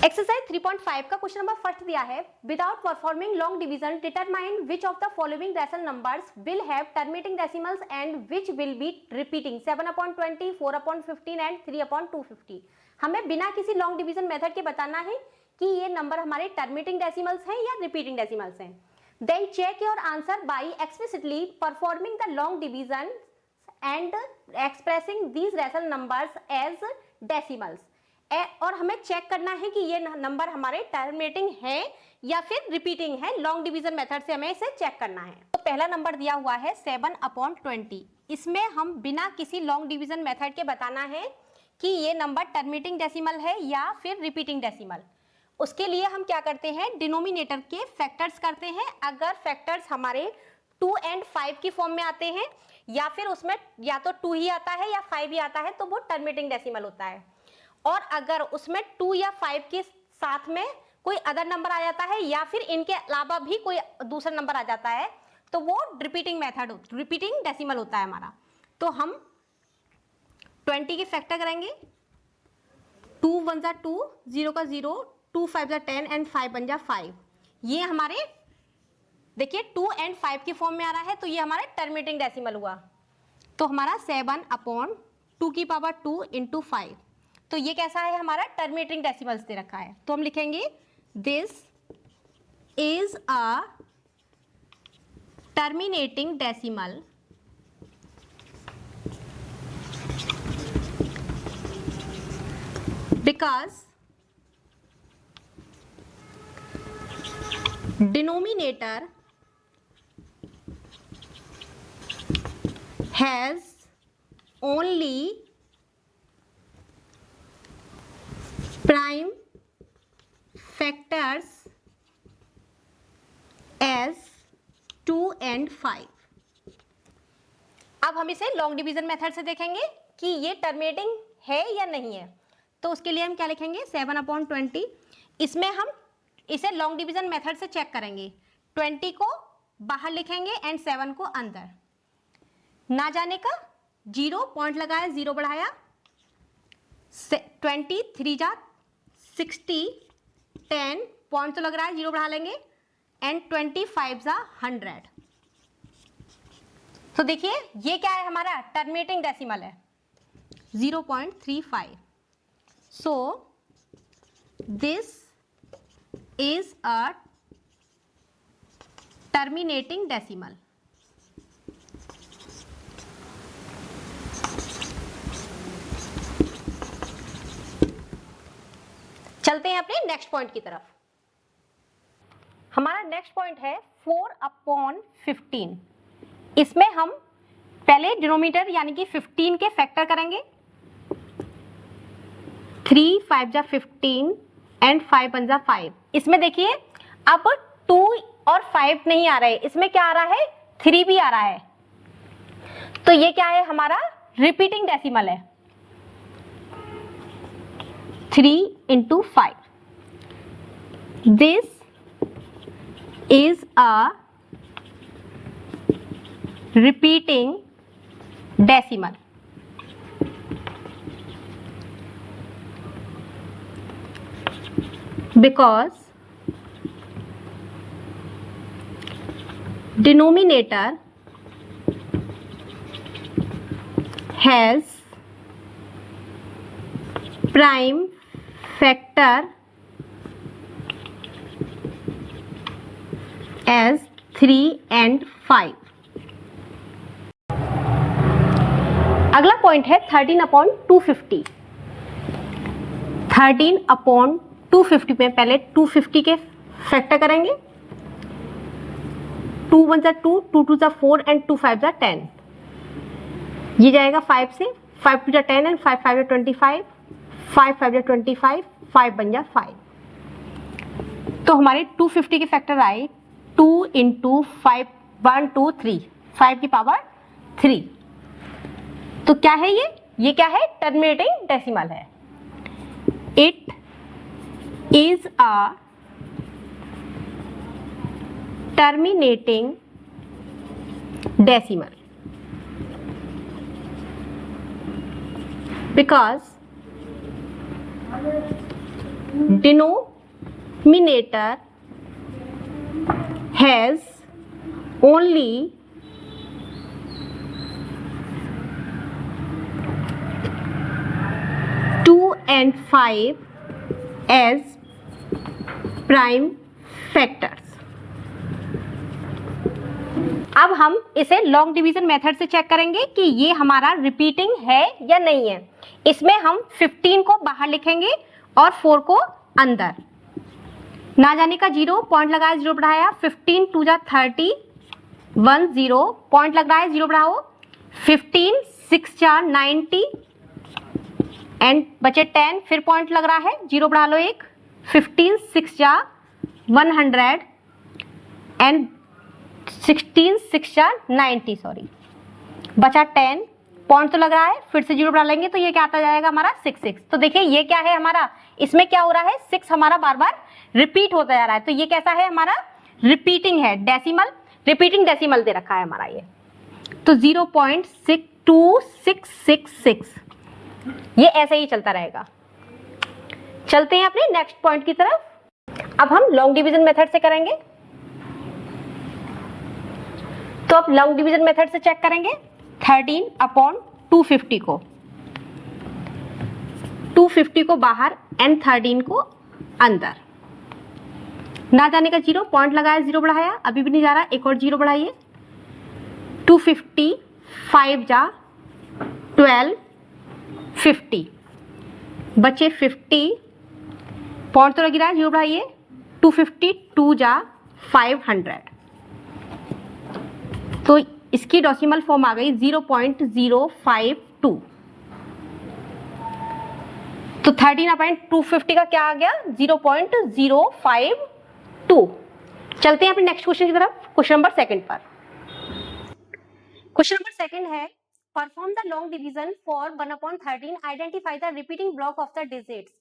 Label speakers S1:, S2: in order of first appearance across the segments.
S1: Exercise 3.5 का question number first दिया है, without performing long division determine which of the following rational numbers will have terminating decimals and which will be repeating 7/20, 4/15 and 3/250। हमें बिना किसी long division method के बताना है कि ये नंबर हमारे टर्मिनेटिंग डेसिमल्स हैं या रिपीटिंग डेसिमल्स हैं। Then check your answer by explicitly performing the long division and expressing these rational numbers as decimals. और हमें चेक करना है कि ये नंबर हमारे टर्मिनेटिंग है या फिर रिपीटिंग है। लॉन्ग डिवीजन मेथड से हमें इसे चेक करना है। तो पहला नंबर दिया हुआ है 7/20। इसमें हम बिना किसी लॉन्ग डिवीजन मेथड के बताना है कि ये नंबर टर्मिनेटिंग डेसिमल है या फिर रिपीटिंग डेसिमल। उसके लिए हम क्या करते हैं, डिनोमिनेटर के फैक्टर्स करते हैं। अगर फैक्टर्स हमारे 2 और 5 की फॉर्म में आते हैं या फिर उसमें या तो 2 ही आता है या 5 ही आता है तो वो टर्मिनेटिंग डेसिमल होता है। और अगर उसमें 2 या 5 के साथ में कोई अदर नंबर आ जाता है या फिर इनके अलावा भी कोई दूसरा नंबर आ जाता है तो वो रिपीटिंग डेसिमल होता है हमारा। तो हम 20 के फैक्टर करेंगे। 2 1 जा 2, 0 का 0, 2 5 जा 10 एंड 5 1 जा 5। ये हमारे देखिए 2 और 5 की फॉर्म में आ रहा है तो ये हमारा टर्मिनेटिंग डेसिमल हुआ। तो हमारा 7/2 की पावर 2 इंटू 5। तो ये कैसा है, हमारा टर्मिनेटिंग डेसिमल्स दे रखा है। तो हम लिखेंगे this is a terminating decimal because denominator has only prime factors as 2 and 5। अब हम इसे लॉन्ग डिवीजन मेथड से देखेंगे कि ये टर्मिनेटिंग है या नहीं है। तो उसके लिए हम क्या लिखेंगे, 7/20। इसमें हम इसे लॉन्ग डिवीजन मेथड से चेक करेंगे। 20 को बाहर लिखेंगे एंड 7 को अंदर। ना जाने का 0 पॉइंट लगाया, 0 बढ़ाया, 20 3 जा 60, 10 पॉइंट तो लग रहा है, 0 बढ़ा लेंगे एंड 25 जा 100। तो देखिए ये क्या है, हमारा टर्मिनेटिंग डेसिमल है 0.35। So this is a terminating decimal. चलते हैं अपने नेक्स्ट पॉइंट की तरफ। हमारा नेक्स्ट पॉइंट है 4/15। इसमें हम पहले डिनोमिनेटर यानी कि 15 के फैक्टर करेंगे। 3 5 जा 15 एंड 5 1 जा 5। इसमें देखिए अब 2 और 5 नहीं आ रहे, इसमें क्या आ रहा है, 3 भी आ रहा है। तो ये क्या है, हमारा रिपीटिंग डेसिमल है। 3 into 5. This is a repeating decimal. Because denominator has prime factor as 3 and 5। अगला पॉइंट है 13/250। 13/250 में पहले 250 के फैक्टर करेंगे। 2 1 जा 2, 2 2 जा 4 एंड 2 5 जा 10। ये जाएगा 5 से, 5 2 जा 10 एंड 5 5 जा 25, 5 5 जा 25, 5 1 जा 5। तो हमारे 250 के फैक्टर आए 2 इंटू 5 1 2 3, 5 की पावर 3। तो क्या है ये क्या है, टर्मिनेटिंग डेसिमल है। It is a terminating decimal because denominator has only 2 and 5 as prime factors. अब हम इसे लॉन्ग डिवीजन मेथड से चेक करेंगे कि ये हमारा रिपीटिंग है या नहीं है। इसमें हम 15 को बाहर लिखेंगे और 4 को अंदर। ना जाने का 0, पॉइंट लगाया, 0 बढ़ाया, 15 2 जा 30, 1 0, पॉइंट लग रहा है, 0 बढ़ाओ, 15 6 जा 90 एंड बचे 10, फिर पॉइंट लग रहा है, 0 बढ़ा लो, 1, 15 6 जा 100 एंड 16 6 जा 90, सॉरी, बचा 10, पॉइंट तो लग रहा है, फिर से 0 बढ़ा लेंगे तो ये क्या आता जाएगा हमारा 6 तो देखिए ये क्या है हमारा, इसमें क्या हो रहा है, 6 हमारा बार बार रिपीट होता जा रहा है, तो ये कैसा है हमारा, रिपीटिंग है, डेसिमल, रिपीटिंग डेसिमल दे रखा है हमारा ये, तो 0.2666, ये ऐसे ही चलता रहेगा। चलते हैं अपने नेक्स्ट पॉइंट की तरफ। अब हम लॉन्ग डिवीजन मेथड से करेंगे, तो अब लॉन्ग डिवीजन मेथड से चेक करेंगे 13/250 को, 250 को बाहर एंड 13 को अंदर। ना जाने का 0, पॉइंट लगाया, 0 बढ़ाया, अभी भी नहीं जा रहा, एक और 0 बढ़ाइए, 250 5 जा 12 50, बचे 50, पॉइंट तो लग रहा है, 0 बढ़ाइए, 250 2 जा 500, तो इसकी डेसिमल फॉर्म आ गई 0.052, तो 13/250 का क्या आ गया, 0.052। चलते हैं अपने नेक्स्ट क्वेश्चन की तरफ, क्वेश्चन नंबर 2 पर। क्वेश्चन नंबर 2 है, perform the long division for 1/13, identify the repeating block of the digits.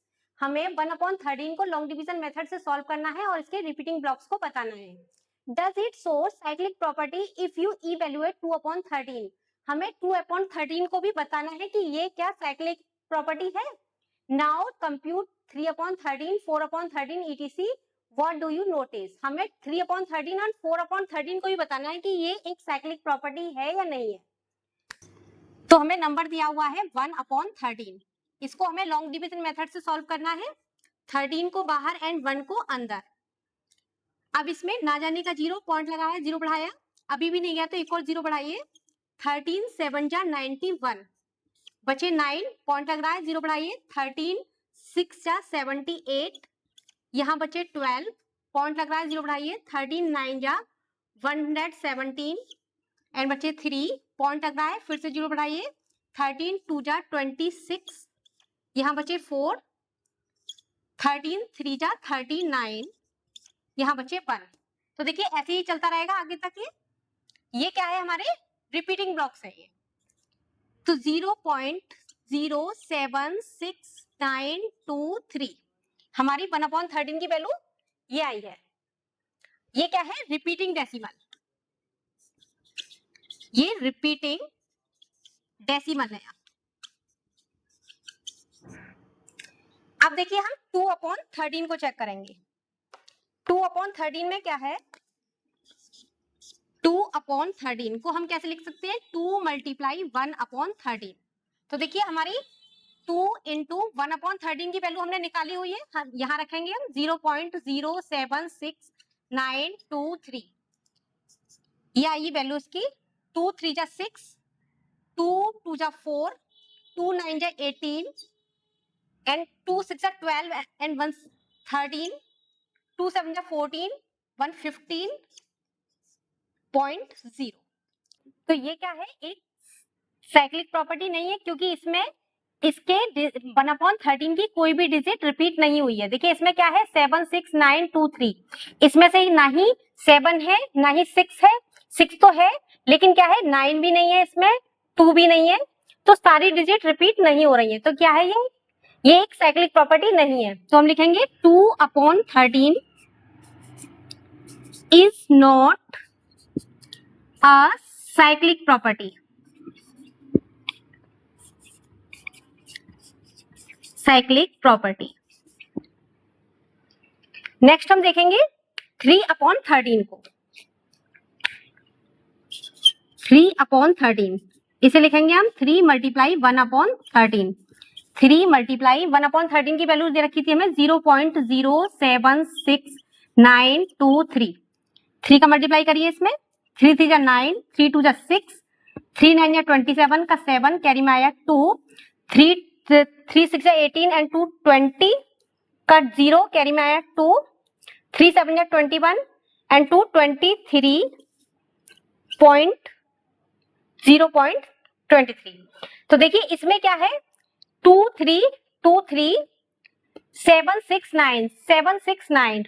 S1: हमें 1/13 को लॉन्ग डिवीजन मेथड से सॉल्व करना है और इसके रिपीटिंग ब्लॉक्स को बताना है। Does it show cyclic property if you evaluate 2/13, हमें 2/13 को भी बताना है कि ये क्या साइक्लिक प्रॉपर्टी है। Now compute 3/13, 4/13 etc. What do you notice, हमें 3/13 और 4/13 को भी बताना है कि ये एक साइक्लिक प्रॉपर्टी है या नहीं है। तो हमें नंबर दिया हुआ है 1/13, इसको हमें लॉन्ग डिवीजन मेथड से सॉल्व करना है, 13 को बाहर एंड 1 को अंदर। अब इसमें ना जाने का 0, पॉइंट लगाया, 0 बढ़ाया, अभी भी नहीं गया तो एक और 0 बढ़ाइए, 13 7 जा 91, बचे 9, पॉइंट लग रहा है, 0 बढ़ाइए, 13 6 जा 78, यहाँ बचे 12, पॉइंट लग रहा है, 0 बढ़ाइए, 13 9 जा 117 एंड बचे 3, पॉइंट लग रहा है, फिर से 0 बढ़ाइए, 13 2 जा 26, यहाँ बचे 4, 13 3 जा 39, यहाँ बचे 1। तो देखिए ऐसे ही चलता रहेगा आगे तक। ये क्या है, हमारे रिपीटिंग ब्लॉक्स है ये। तो 0.076923 हमारी 1/13 की वैल्यू ये आई है। ये क्या है, रिपीटिंग डेसिमल, ये रिपीटिंग डेसिमल है। अब देखिए हम 2/13 को चेक करेंगे। 2/13 में क्या है, 2/13 को हम कैसे लिख सकते हैं, 2 × 1/13। तो देखिए हमारी 2 × 1/13 की वैल्यू हमने निकाली हुई है, यहाँ रखेंगे हम 0.07693, ये आई वैल्यू इसकी। 2 3 जा 6, 2 2 जा 4, 2 9 जा 18 एंड 2 6 जा 12 एंड 1 13, 2 7 जा 14, 1 15.0। तो ये क्या है, एक साइक्लिक प्रॉपर्टी नहीं है, क्योंकि इसमें इसके 1/13 की कोई भी डिजिट रिपीट नहीं हुई है। देखिए इसमें क्या है, 76923, इसमें से ना ही 7 है ना ही 6 है, 6 तो है लेकिन क्या है, 9 भी नहीं है, इसमें 2 भी नहीं है, तो सारी डिजिट रिपीट नहीं हो रही है। तो क्या है ये एक साइक्लिक प्रॉपर्टी नहीं है। तो हम लिखेंगे 2/13 is not a cyclic property. Cyclic property next हम देखेंगे 3/13 को। 3/13 इसे लिखेंगे हम 3 मल्टीप्लाई 1/13। 3 मल्टीप्लाई 1/13 की वैल्यू दे रखी थी हमें 0.0769323। 3 का मल्टीप्लाई करिए इसमें, 3 3 जा 9, 3 2 जा 6, 3 9 जा 27 का 7 कैरी में आया 2, 3 6 जा 18 एंड 2 20 का 0 कैरी में आया 2, 3 7 जा 21 एंड 2 23.0.23। तो देखिए इसमें क्या है 2323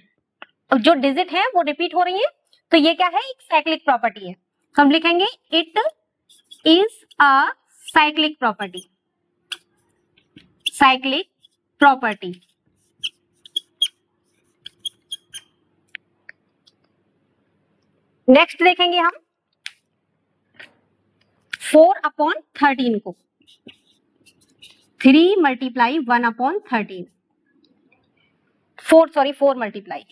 S1: जो डिजिट है वो रिपीट हो रही है, तो ये क्या है, एक साइक्लिक प्रॉपर्टी है। तो हम लिखेंगे it is a cyclic property. Cyclic property. Next देखेंगे हम 4/13 को। 3 मल्टीप्लाई 1/13, 4 मल्टीप्लाई,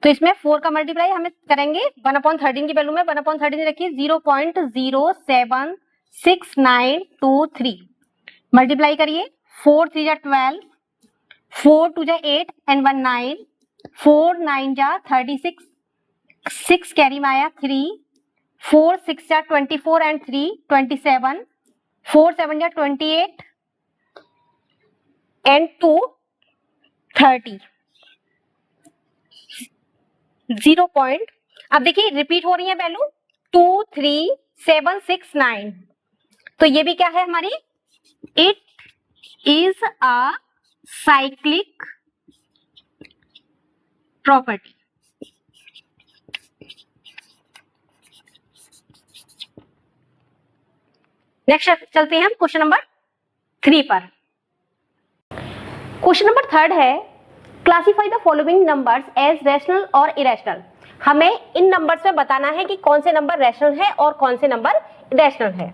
S1: तो इसमें 4 का मल्टीप्लाई हमें करेंगे 1/13 की वैल्यू में 1/13 रखिए 0.0769323 मल्टीप्लाई करिए, 4 3 जा 12, 4 2 जा 8 एंड 1 9, 4 9 जा 36, 6 कैरी में आया 3, 4 6 जा 24 एंड 3 27, 4 7 जा 28 एंड 2 30। 0 पॉइंट, अब देखिए रिपीट हो रही है वैल्यू 23769, तो ये भी क्या है हमारी, it is a cyclic property. Next चलते हैं हम क्वेश्चन नंबर 3 पर। क्वेश्चन नंबर 3 है classify the following numbers as rational और इरेशनल। हमें इन नंबर्स में बताना है कि कौन से नंबर रैशनल है और कौन से नंबर इरेशनल है।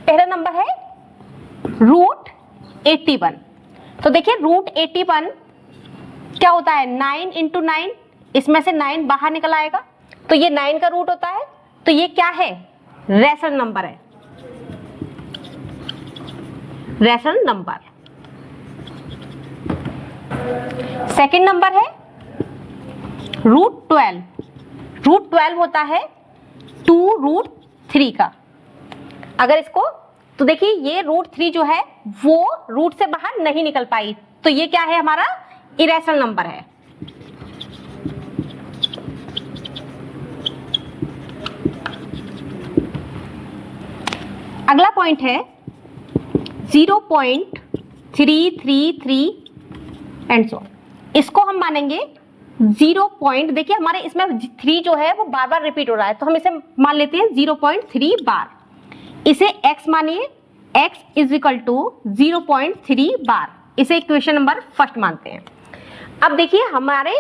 S1: पहला नंबर है √81। तो देखिए √81 क्या होता है, 9 × 9, इसमें से 9 बाहर निकल आएगा, तो ये 9 का रूट होता है, तो ये क्या है, रैशनल नंबर है, रैशनल नंबर। सेकंड नंबर है √12। √12 होता है 2√3 का। अगर इसको, तो देखिए ये √3 जो है वो रूट से बाहर नहीं निकल पाई, तो ये क्या है, हमारा इरेशनल नंबर है। अगला पॉइंट है 0.333 एंड सो, इसको हम मानेंगे 0 पॉइंट, देखिए हमारे इसमें 3 जो है वो बार बार रिपीट हो रहा है, तो हम इसे मान लेते हैं 0.3 बार। इसे x मानिए, x इज इक्वल टू 0.3 बार, इसे इक्वेशन नंबर फर्स्ट मानते हैं। अब देखिए हमारे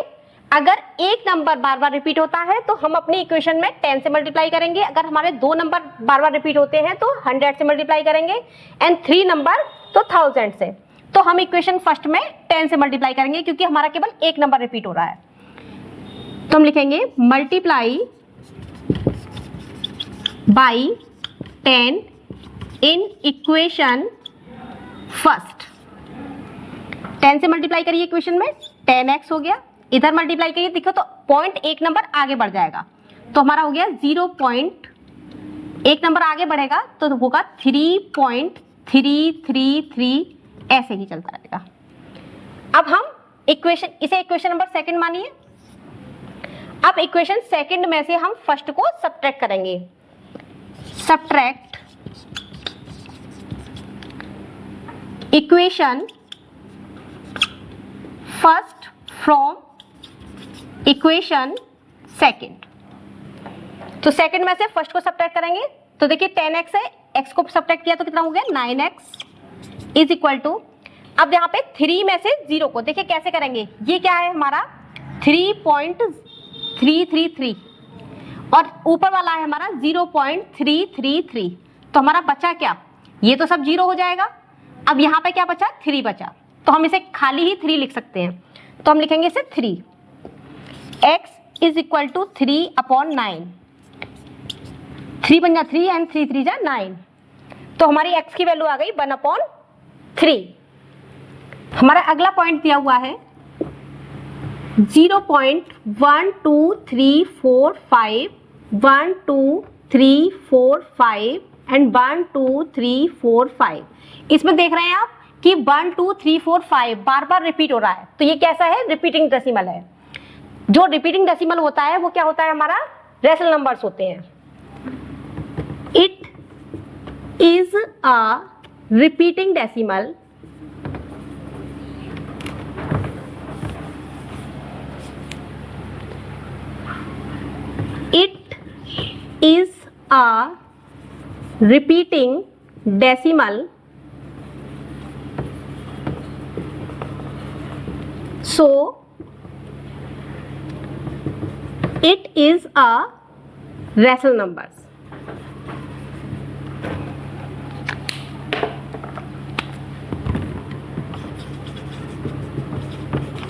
S1: अगर एक नंबर बार बार रिपीट होता है तो हम अपनी इक्वेशन में 10 से मल्टीप्लाई करेंगे, अगर हमारे 2 नंबर बार बार रिपीट होते हैं तो 100 से मल्टीप्लाई करेंगे, एंड 3 नंबर तो 1000 से। तो हम इक्वेशन फर्स्ट में 10 से मल्टीप्लाई करेंगे क्योंकि हमारा केवल एक नंबर रिपीट हो रहा है, तो हम लिखेंगे multiply by 10 in equation first. 10 से मल्टीप्लाई करिए इक्वेशन में, 10x हो गया, इधर मल्टीप्लाई करिए, देखो तो पॉइंट एक नंबर आगे बढ़ जाएगा, तो हमारा हो गया 0 पॉइंट, एक नंबर आगे बढ़ेगा तो होगा 3.333, ऐसे ही चलता रहेगा। अब हम इक्वेशन, इसे इक्वेशन नंबर सेकंड मानिए। अब इक्वेशन सेकंड में से हम फर्स्ट को सब्ट्रैक्ट करेंगे, subtract equation first from equation second. तो सेकंड में से फर्स्ट को सब्ट्रैक्ट करेंगे, तो देखिए 10x है, x को सब्ट्रैक्ट किया तो कितना हो गया 9x इज इक्वल टू, अब यहाँ पे 3 में से 0 को देखिए कैसे करेंगे, ये क्या है हमारा 3.333 और ऊपर वाला है हमारा 0.333, तो हमारा बचा क्या, ये तो सब 0 हो जाएगा। अब यहाँ पे क्या बचा, 3 बचा, तो हम इसे खाली ही 3 लिख सकते हैं। तो हम लिखेंगे इसे 3। x is equal to 3/9। 3 बन जा 3 एंड 3 3 जा 9। तो हमारी x की वैल्यू आ गई 1/3। हमारा अगला पॉइंट दिया हुआ है 0.12345, 12345 एंड 12345। इसमें देख रहे हैं आप कि 12345 बार बार रिपीट हो रहा है, तो ये कैसा है? रिपीटिंग डेसिमल है। जो रिपीटिंग डेसिमल होता है वो क्या होता है? हमारा रेशनल नंबर्स होते हैं। It is a repeating decimal It is a repeating decimal, so it is a rational numbers.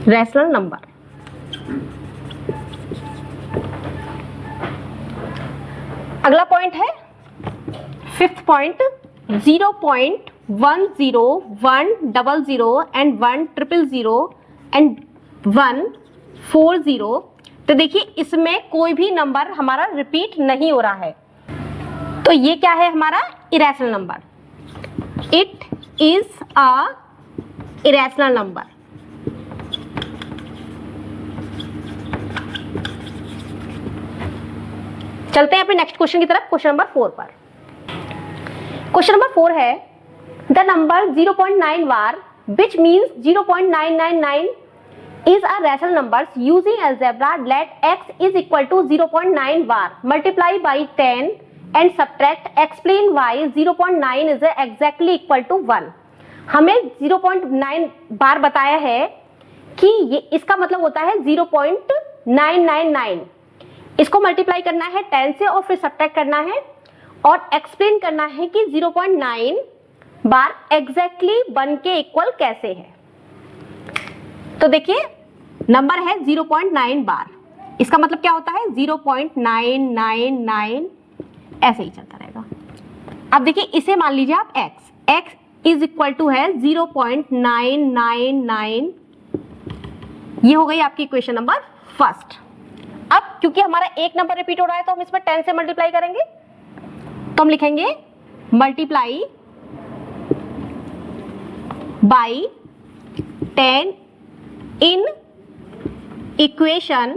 S1: Rational number. अगला पॉइंट है 5th पॉइंट 0.10100 एंड 1000 एंड 140। तो देखिए इसमें कोई भी नंबर हमारा रिपीट नहीं हो रहा है, तो ये क्या है? हमारा irrational number. It is a irrational number. चलते हैं अपने नेक्स्ट क्वेश्चन की तरफ, क्वेश्चन नंबर 4 पर। क्वेश्चन नंबर 4 है the number 0.9 bar which means 0.999 is a rational numbers using algebra let x is equal to 0.9 bar multiply by 10 and subtract explain why 0.9 is exactly equal to 1। हमें 0.9 बार बताया है कि ये इसका मतलब होता है 0.999। इसको मल्टीप्लाई करना है 10 से और फिर सब्ट्रैक्ट करना है और एक्सप्लेन करना है कि 0.9 बार एग्जैक्टली 1 के इक्वल कैसे है। तो देखिए नंबर है 0.9 बार, इसका मतलब क्या होता है? 0.999 ऐसे ही चलता रहेगा। अब देखिए इसे मान लीजिए आप x इज इक्वल टू है 0.999। ये हो गई आपकी इक्वेशन नंबर फर्स्ट। अब क्योंकि हमारा एक नंबर रिपीट हो रहा है तो हम इसमें 10 से मल्टीप्लाई करेंगे, तो हम लिखेंगे multiply by 10 in equation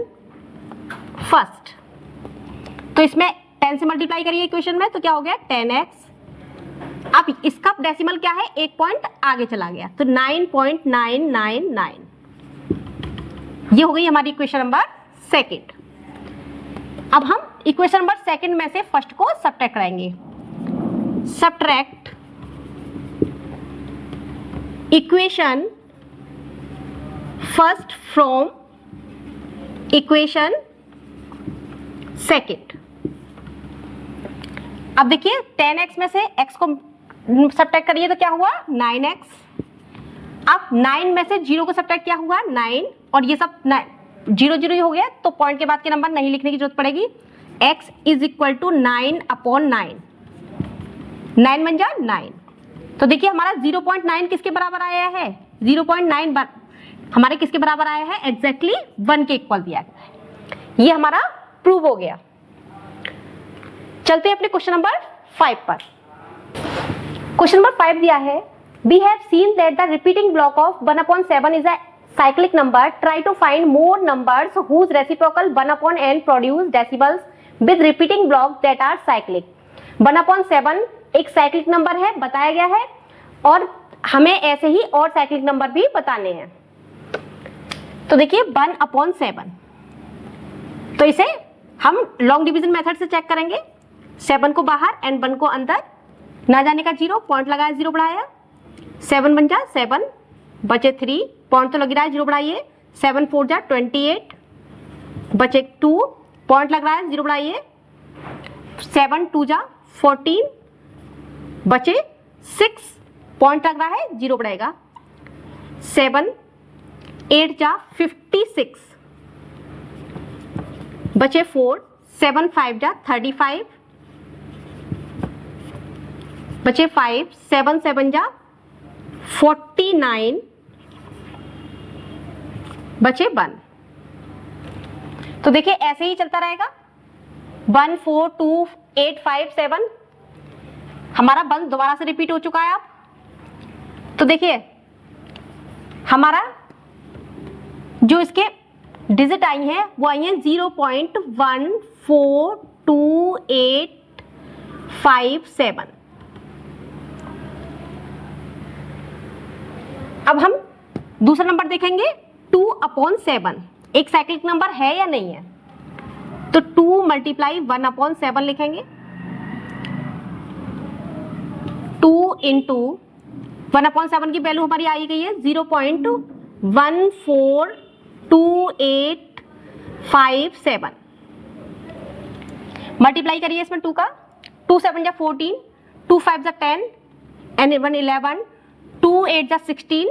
S1: first. तो इसमें 10 से मल्टीप्लाई करिए इक्वेशन में, तो क्या हो गया? 10x। अब इसका डेसिमल क्या है? एक पॉइंट आगे चला गया, तो 9.999। ये हो गई हमारी इक्वेशन नंबर सेकेंड। अब हम इक्वेशन नंबर सेकंड में से फर्स्ट को सब्ट्रैक्ट कराएंगे। Subtract equation first from equation second. अब देखिए 10x में से x को सब्ट्रैक्ट करिए तो क्या हुआ? 9x। अब 9 में से 0 को सब्ट्रैक्ट किया हुआ 9, और ये सब 0 0 हो गया, तो पॉइंट के बाद के नंबर नहीं लिखने की जरूरत पड़ेगी। x is equal to 9/9। 9 बन जा 9। तो देखिए हमारा 0.9 किसके बराबर आया है? 0.9 हमारे किसके बराबर आया है? एग्जैक्टली 1 के इक्वल दिया गया है। ये हमारा प्रूव हो गया। चलते हैं अपने क्वेश्चन नंबर 5 पर। क्वेश्चन नंबर 5 दिया है we have seen that the repeating block of 1/7 is a cyclic number. Try to find more numbers whose reciprocal 1/n produce decimals with repeating blocks that are cyclic. 1/7 एक cyclic number है, बताया गया है, और हमें ऐसे ही और साइक्लिक नंबर भी बताने हैं। तो देखिए 1/7, तो इसे हम लॉन्ग डिवीजन मेथड से चेक करेंगे। 7 को बाहर एंड 1 को अंदर, ना जाने का 0, पॉइंट लगाया 0 बढ़ाया, 7 बन जा 7, बचे 3, पॉइंट तो लग रहा है 0 बढ़ाइए, 7 4 जा 28, बचे 2, पॉइंट लग रहा है 0 बढ़ाइए, 7 2 जा 14, बचे 6, पॉइंट लग रहा है 0 बढ़ाएगा, 7 8 जा 56, बचे 4, 7 5 जा 35, बचे 5, 7 7 जा 49, बचे 1। तो देखिए ऐसे ही चलता रहेगा, 1 4 2 8 5 7, हमारा 1 दोबारा से रिपीट हो चुका है। अब तो देखिए हमारा जो इसके डिजिट आई हैं वो आई हैं 0.142857। अब हम दूसरा नंबर देखेंगे 2/7, एक साइक्लिक नंबर है या नहीं है। तो 2 × 1/7 लिखेंगे, 2 × 1/7 की वैल्यू हमारी आई गई है 0.142857। मल्टीप्लाई करिए इसमें 2 का, 2 7 जा 14, 2 5 जा 10 एंड 1 11, 2 8 जा 16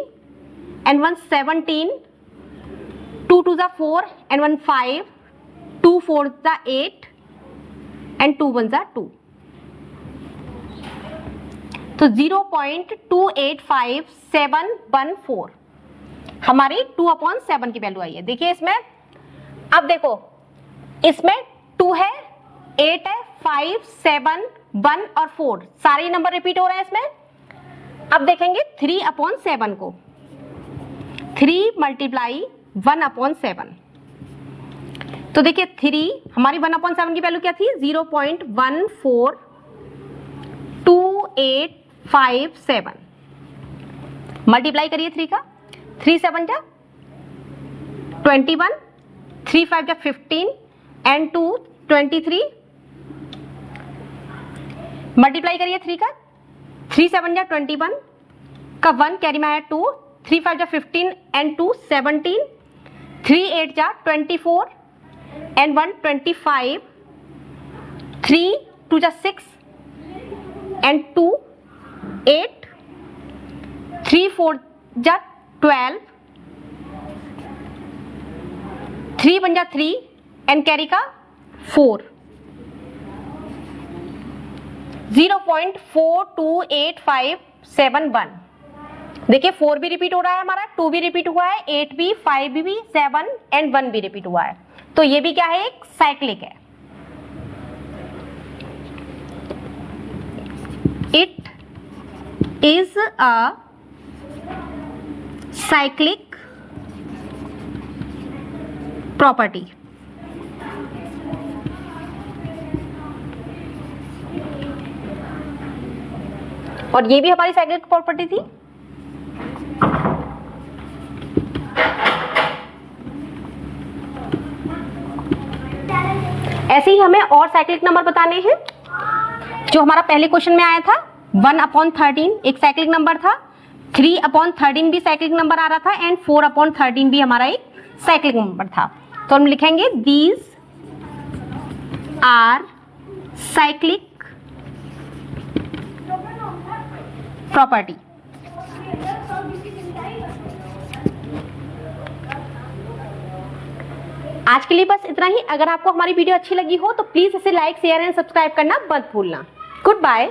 S1: एंड 1 17, 2 2 जा 4 एंड 1 5, 2 4 जा 8 एंड 2 1 जा 2। तो 0.285714 हमारी 2/7 की वैल्यू आई है। देखिए इसमें, अब देखो इसमें 2 है, 8 है, 5 7 1 और 4 सारे नंबर रिपीट हो रहे हैं इसमें। अब देखेंगे 3/7 को, 3 × 1/7। तो देखिए 3 हमारी 1/7 की वैल्यू क्या थी 0.142857। मल्टीप्लाई करिए 3 का, 3 7 जा 21, 3 5 जा 15 एंड 2 23। मल्टीप्लाई करिए 3 का, 3 7 जा 21 का 1 कैरी में है 2, 3 5 जा 15 एंड 2 17, 3 8 जा 24 एंड 1 25, 3 2 जा 6 एंड 2 8, 3 4 जा 12, 3 1 जा 3 एंड कैरी का 4। 0.428571। देखिए 4 भी रिपीट हो रहा है हमारा, 2 भी रिपीट हुआ है, 8 भी, 5 भी, 7 एंड 1 भी रिपीट हुआ है। तो ये भी क्या है, एक साइक्लिक है। It is a cyclic property. और ये भी हमारी साइक्लिक प्रॉपर्टी थी। ऐसे ही हमें और साइक्लिक नंबर बताने हैं। जो हमारा पहले क्वेश्चन में आया था 1/13 एक साइक्लिक नंबर था, 3/13 भी साइक्लिक नंबर आ रहा था एंड 4/13 भी हमारा एक साइक्लिक नंबर था। तो हम लिखेंगे दीज आर साइक्लिक प्रॉपर्टी। आज के लिए बस इतना ही। अगर आपको हमारी वीडियो अच्छी लगी हो तो प्लीज इसे लाइक शेयर एंड सब्सक्राइब करना मत भूलना। Good bye.